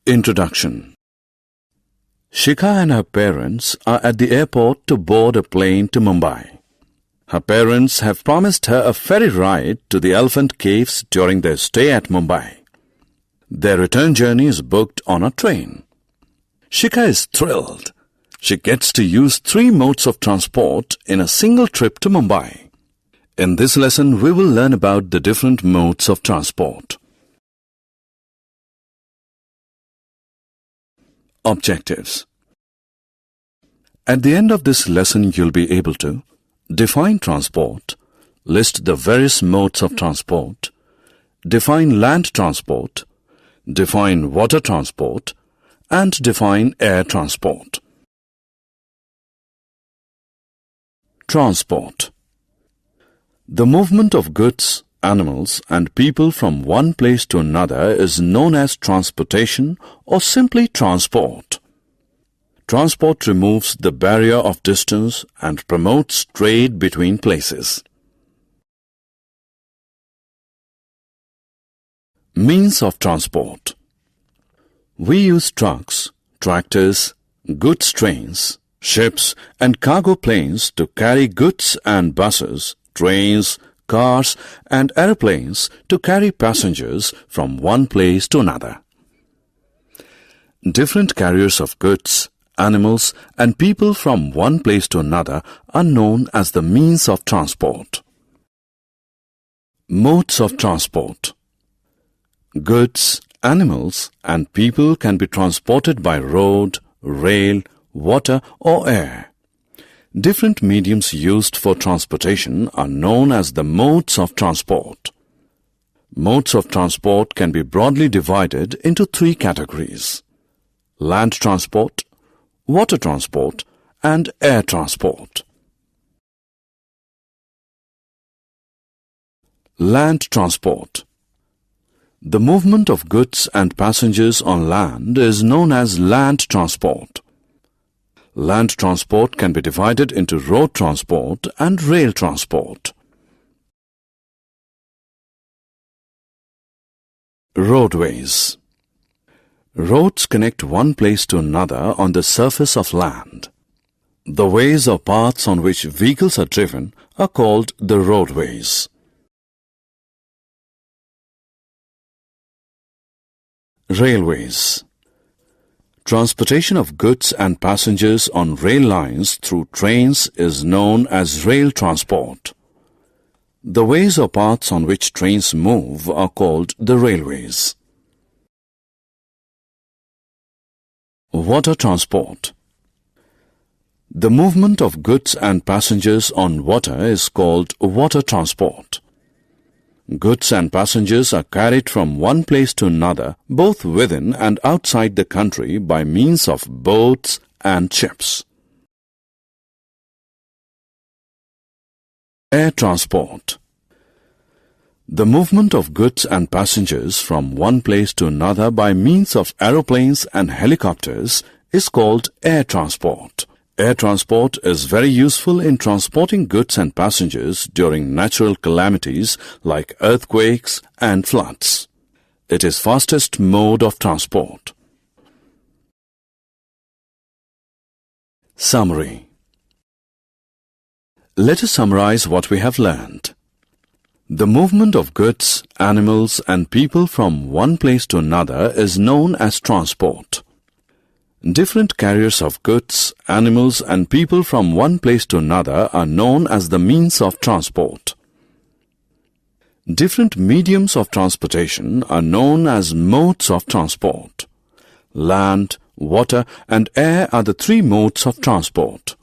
Introduction. Shikha and her parents are at the airport to board a plane to Mumbai. Her parents have promised her a ferry ride to the Elephant Caves during their stay at Mumbai. Their return journey is booked on a train. Shikha is thrilled. She gets to use 3 modes of transport in a single trip to Mumbai. In this lesson, we will learn about the different modes of transport. Objectives. At the end of this lesson, you'll be able to define transport, list the various modes of transport, define land transport, define water transport, and define air transport. Transport. The movement of goods, animals, and people from one place to another is known as transportation or simply transport. Transport removes the barrier of distance and promotes trade between places. Means of transport. We use trucks, tractors, goods trains, ships, and cargo planes to carry goods, and buses, trains, cars, and airplanes to carry passengers from one place to another. Different carriers of goods, animals, and people from one place to another are known as the means of transport. Modes of transport. Goods, animals, and people can be transported by road, rail, water, or air. Different mediums used for transportation are known as the modes of transport. Modes of transport can be broadly divided into 3 categories: land transport, water transport, and air transport. Land transport. The movement of goods and passengers on land is known as land transport. Land transport can be divided into road transport and rail transport. Roadways. Roads connect one place to another on the surface of land. The ways or paths on which vehicles are driven are called the roadways. Railways. Transportation of goods and passengers on rail lines through trains is known as rail transport. The ways or paths on which trains move are called the railways. Water transport. The movement of goods and passengers on water is called water transport. Goods and passengers are carried from one place to another, both within and outside the country, by means of boats and ships. Air transport. The movement of goods and passengers from one place to another by means of aeroplanes and helicopters is called air transport. Air transport is very useful in transporting goods and passengers during natural calamities like earthquakes and floods. It is fastest mode of transport. Summary. Let us summarize what we have learned. The movement of goods, animals, and people from one place to another is known as transport. Different carriers of goods, animals, and people from one place to another are known as the means of transport. Different mediums of transportation are known as modes of transport. Land, water, and air are the 3 modes of transport.